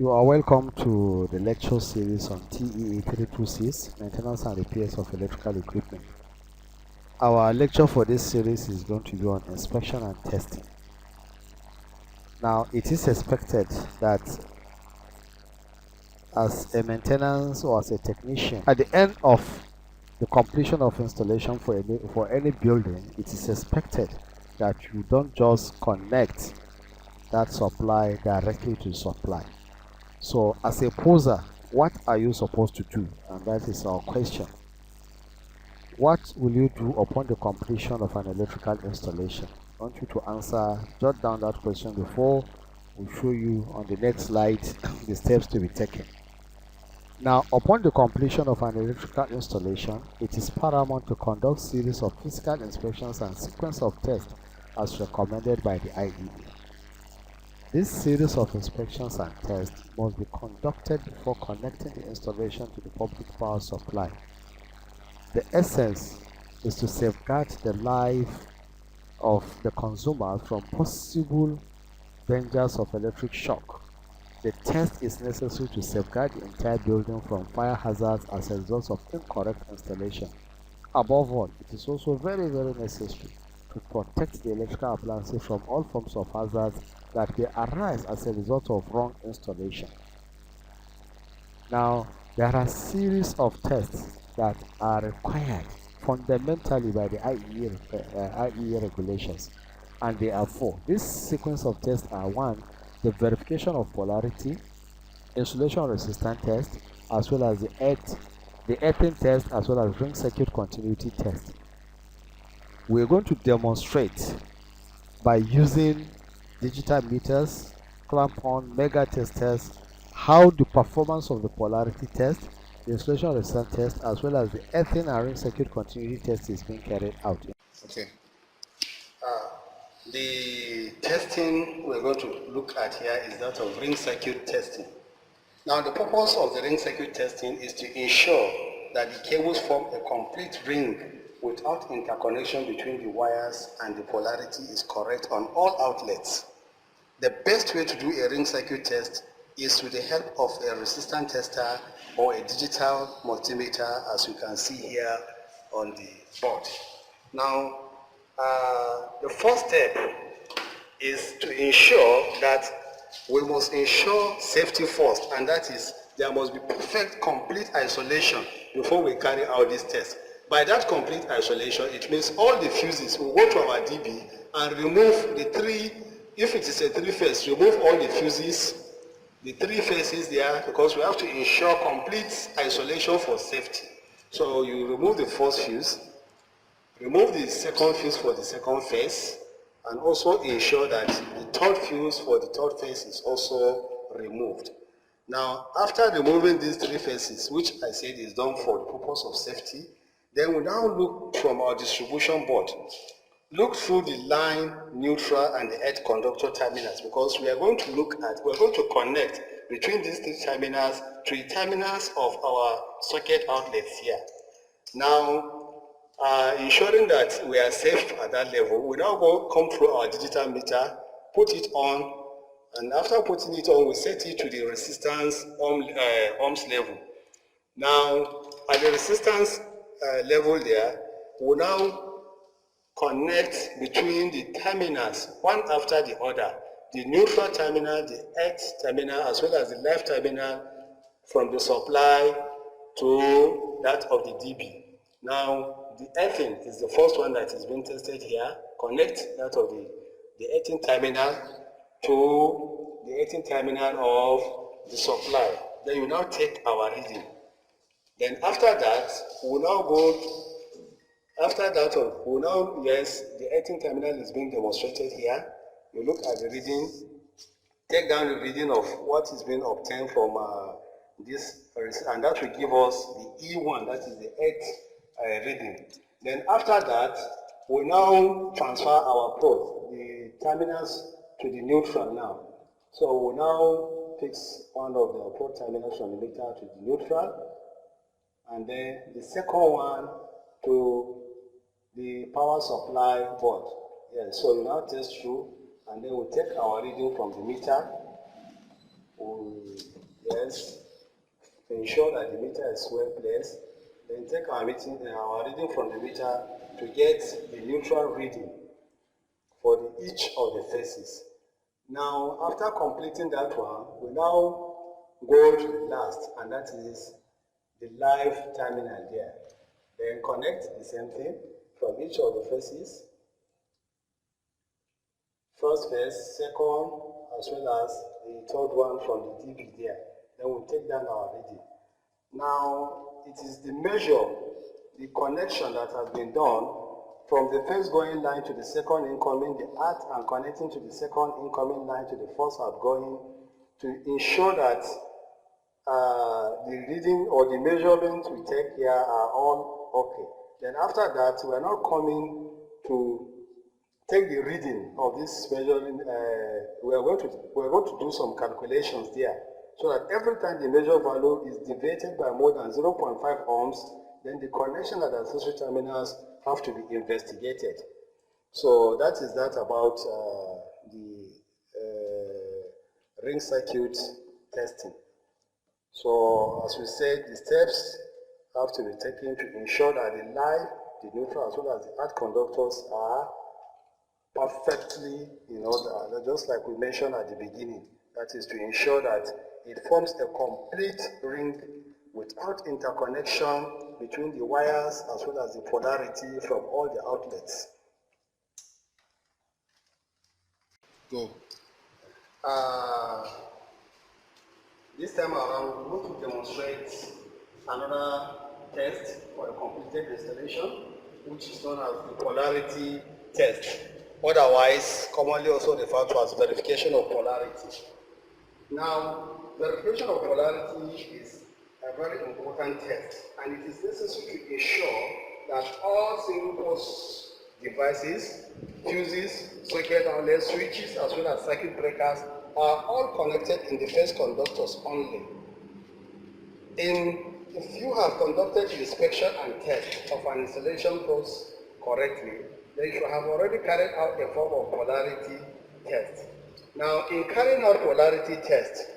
You are welcome to the lecture series on TEA 326, Maintenance and Repairs of Electrical Equipment. Our lecture for this series is going to be on inspection and testing. Now, it is expected that as a maintenance or as a technician, at the end of the completion of installation for any building, it is expected that you don't just connect that supply directly to supply. So as a poser, what are you supposed to do? And that is our question. What will you do upon the completion of an electrical installation? I want you to answer, jot down that question before we show you on the next slide the steps to be taken. Now, upon the completion of an electrical installation, it is paramount to conduct series of physical inspections and sequence of tests as recommended by the IEA. This series of inspections and tests must be conducted before connecting the installation to the public power supply. The essence is to safeguard the life of the consumer from possible dangers of electric shock. The test is necessary to safeguard the entire building from fire hazards as a result of incorrect installation. Above all, it is also very necessary to protect the electrical appliances from all forms of hazards that may arise as a result of wrong installation. Now, there are a series of tests that are required fundamentally by the IEA regulations, and they are four. This sequence of tests are: one, the verification of polarity, insulation resistance test, as well as the earthing test, as well as ring circuit continuity test. We're going to demonstrate by using digital meters, clamp-on mega testers, how the performance of the polarity test, the insulation resistance test, as well as the earthing and ring circuit continuity test is being carried out. Okay. The testing we're going to look at here is that of ring circuit testing. Now, the purpose of the ring circuit testing is to ensure that the cables form a complete ring without interconnection between the wires, and the polarity is correct on all outlets. The best way to do a ring circuit test is with the help of a resistance tester or a digital multimeter, as you can see here on the board. Now, the first step is to ensure that we must ensure safety first, and that is there must be perfect, complete isolation before we carry out this test. By that complete isolation, it means all the fuses will go to our DB and remove the three. If it is a three-phase, remove all the fuses, the three phases there, because we have to ensure complete isolation for safety. So you remove the first fuse, remove the second fuse for the second phase, and also ensure that the third fuse for the third phase is also removed. Now, after removing these three phases, which I said is done for the purpose of safety, then we now look from our distribution board. Look through the line, neutral, and the earth conductor terminals, because we're going to connect between these three terminals to the terminals of our socket outlets here. Now, ensuring that we are safe at that level, we now come through our digital meter, put it on, and after putting it on, we set it to the resistance ohms level. Now, at the resistance level there, we now connect between the terminals, one after the other, the neutral terminal, the earth terminal, as well as the live terminal, from the supply to that of the DB. Now, the earthing is the first one that is being tested here. Connect that of the earthing terminal to the earthing terminal of the supply. Then you now take our reading. Then after that, we'll now go. After that, yes, the earthing terminal is being demonstrated here. You look at the reading, take down the reading of what is being obtained from this, and that will give us the E1, that is the earth reading. Then after that, we now transfer our probe, the terminals, to the neutral now. So we now fix one of the probe terminals from the meter to the neutral, and then the second one to the power supply board. Yes, so we now test through, and then we take our reading from the meter. We first to ensure that the meter is well placed, then take our reading from the meter to get the neutral reading for each of the phases. Now, after completing that one, we now go to the last, and that is the live terminal there. Then connect the same thing from each of the phases. First phase, second, as well as the third one from the DB there. Then we take down our reading. Now, it is the measure, the connection that has been done from the first going line to the second incoming, the add and connecting to the second incoming line to the first outgoing to ensure that the reading or the measurements we take here are all okay. Then after that, we are now coming to take the reading of this measuring. We are going to do some calculations there, so that every time the measure value is deviated by more than 0.5 ohms, then the connection at the accessory terminals have to be investigated. So that is that about the ring circuit testing. So as we said, the steps have to be taken to ensure that the live, the neutral, as well as the earth conductors are perfectly in order, just like we mentioned at the beginning. That is to ensure that it forms a complete ring without interconnection between the wires as well as the polarity from all the outlets. Go. This time around, we want to demonstrate another test for a completed installation, which is known as the polarity test, otherwise commonly also referred to as verification of polarity. Now, verification of polarity is a very important test, and it is necessary to ensure that all single-pose devices, fuses, socket outlets, switches, as well as circuit breakers are all connected in the phase conductors only. If you have conducted inspection and test of an installation process correctly, then you have already carried out a form of polarity test. Now, in carrying out polarity test,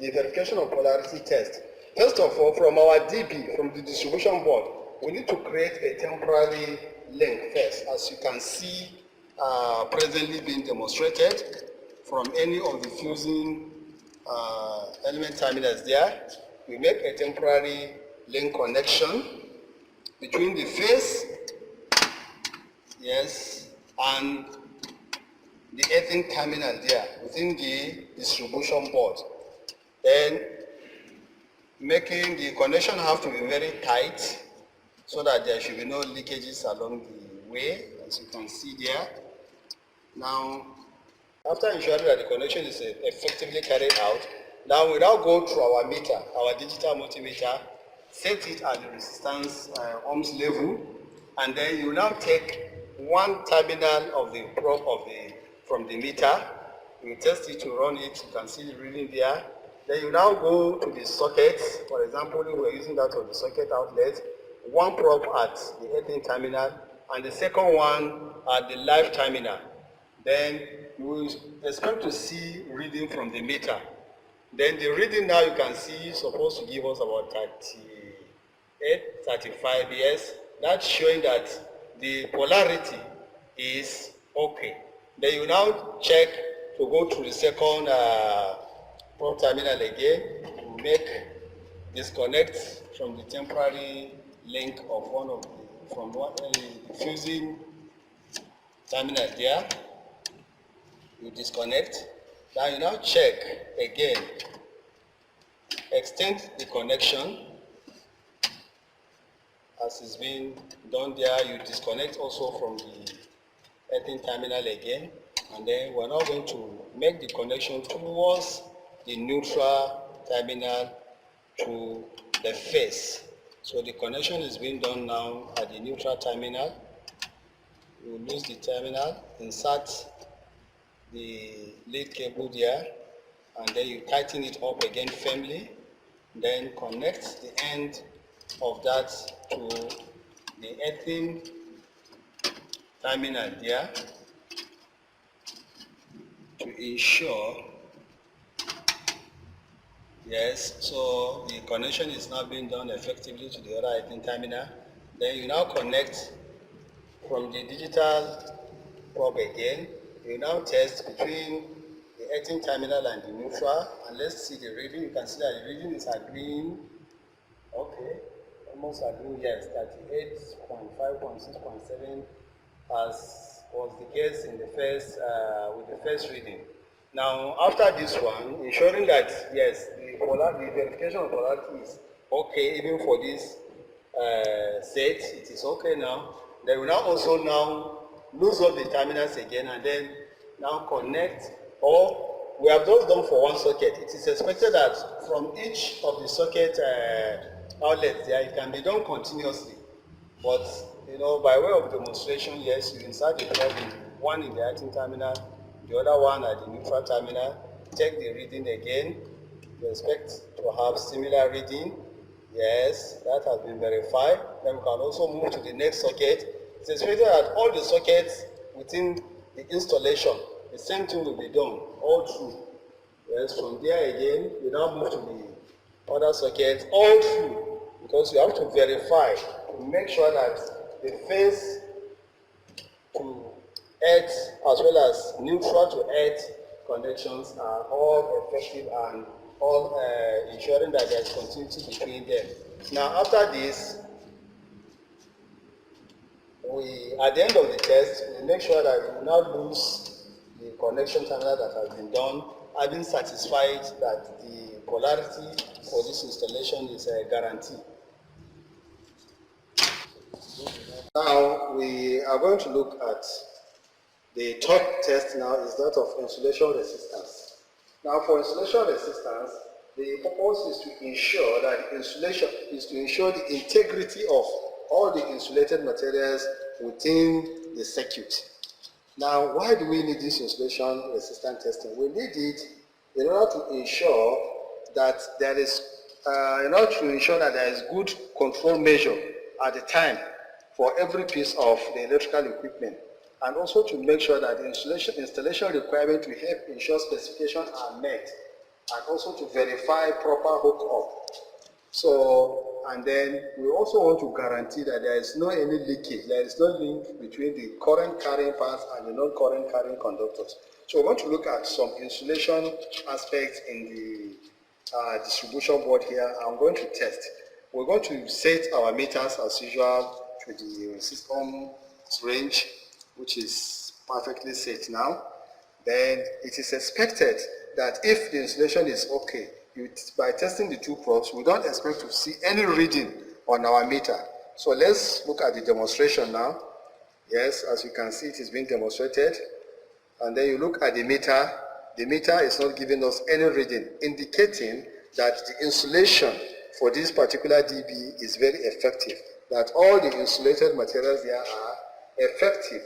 the verification of polarity test, first of all, from our DB, from the distribution board, we need to create a temporary link first, as you can see presently being demonstrated from any of the fusing element terminals there. We make a temporary link connection between the phase, yes, and the earthing terminal there within the distribution board. Then making the connection have to be very tight so that there should be no leakages along the way, as you can see there. Now, after ensuring that the connection is effectively carried out, now we now go to our meter, our digital multimeter, set it at the resistance ohms level, and then you now take one terminal of the probe from the meter. You test it to run it. You can see the reading there. Then you now go to the socket. For example, we're using that of the socket outlet. One probe at the earthing terminal, and the second one at the live terminal. Then you will expect to see reading from the meter. Then the reading now you can see is supposed to give us about 38, 35 years. That's showing that the polarity is okay. Then you now check to go to the second probe terminal again. You make disconnect from the temporary link of one of the, from one fusing terminal there. You disconnect. Now you now check again. Extend the connection as is being done there. You disconnect also from the earthing terminal again, and then we're now going to make the connection towards the neutral terminal to the phase. So the connection is being done now at the neutral terminal. You lose the terminal, insert the lead cable there, and then you tighten it up again firmly, then connect the end of that to the earthing terminal there to ensure Yes, so the connection is now being done effectively to the other earthing terminal. Then you now connect from the digital probe again. You now test between the earthing terminal and the neutral, and let's see the reading. You can see that the reading is agreeing. Okay, almost agreeing. Yes, 38.5.6.7 as was the case in the first with the first reading. Now, after this one, ensuring that yes, the verification of polarity is okay even for this set, it is okay now. Then we now also now lose up the terminals again and then now connect, or we have just done for one socket. It is expected that from each of the socket outlets there, it can be done continuously. But by way of demonstration, yes, you insert the plug in, one in the acting terminal, the other one at the neutral terminal, take the reading again. You expect to have similar reading. Yes, that has been verified. Then we can also move to the next socket. It's expected that all the sockets within the installation, the same thing will be done all through. Yes, from there again, we now move to the other sockets all through because you have to verify to make sure that the phase to earth as well as neutral to earth connections are all effective and all ensuring that there is continuity between them. Now after this, we at the end of the test, we make sure that we now lose the connection terminal that has been done, having satisfied that the polarity for this installation is guaranteed. Now we are going to look at the third test now is that of insulation resistance. Now for insulation resistance, the purpose is to ensure that insulation is to ensure the integrity of all the insulated materials within the circuit. Now, why do we need this insulation resistance testing? We need it in order to ensure that there is, good control measure at the time for every piece of the electrical equipment, and also to make sure that the installation requirement to help ensure specifications are met, and also to verify proper hookup. So, and then we also want to guarantee that there is no any leakage, there is no link between the current carrying parts and the non-current carrying conductors. So we want to look at some insulation aspects in the distribution board here. I'm going to test. We're going to set our meters as usual to the system range, which is perfectly set now. Then it is expected that if the insulation is okay, by testing the two probes, we don't expect to see any reading on our meter. So let's look at the demonstration now. Yes, as you can see, it is being demonstrated. And then you look at the meter. The meter is not giving us any reading, indicating that the insulation for this particular dB is very effective, that all the insulated materials there are effective.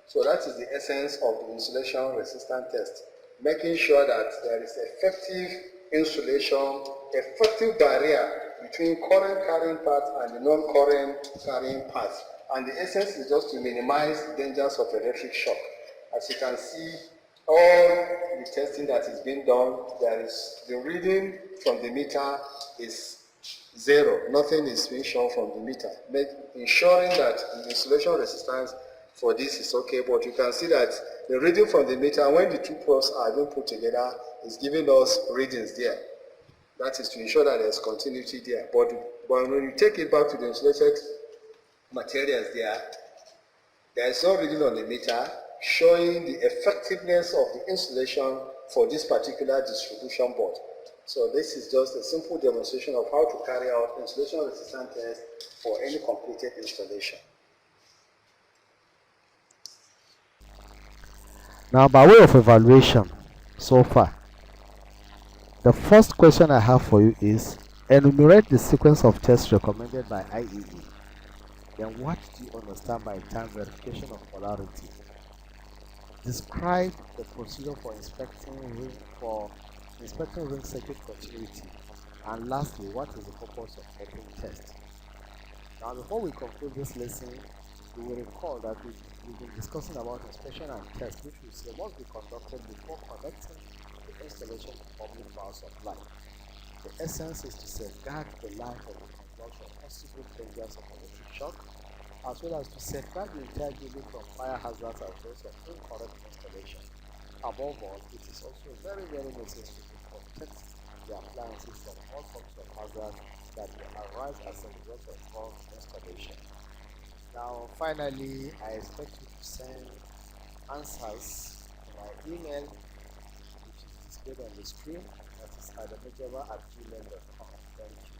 So that is the essence of the insulation resistance test, making sure that there is effective insulation, effective barrier between current carrying parts and the non-current carrying parts. And the essence is just to minimize dangers of electric shock. As you can see, all the testing that is being done, there is the reading from the meter is zero. Nothing is being shown from the meter, ensuring that the insulation resistance for this is okay. But you can see that the reading from the meter, when the two probes are being put together, is giving us readings there. That is to ensure that there's continuity there. But when you take it back to the insulated materials there is no reading on the meter showing the effectiveness of the insulation for this particular distribution board. So this is just a simple demonstration of how to carry out insulation resistance test for any completed installation. Now, by way of evaluation so far, the first question I have for you is enumerate the sequence of tests recommended by IEE. Then what do you understand by time verification of polarity? Describe the procedure for inspecting ring circuit continuity. And lastly, what is the purpose of earthing test? Now, before we conclude this lesson, you will recall that we've been discussing about inspection and test, which we say must be conducted before connecting the installation to public power supply. The essence is to safeguard the life of the conductor from possible dangers of electric shock, as well as to safeguard the entire building from fire hazards as those of incorrect installation. Above all, it is also very, very necessary to protect the appliances from all sorts of hazards that will arise as a result of poor installation. Now, finally, I expect you to send answers to my email, which is displayed on the screen. That is adamujaba@gmail.com. Thank you.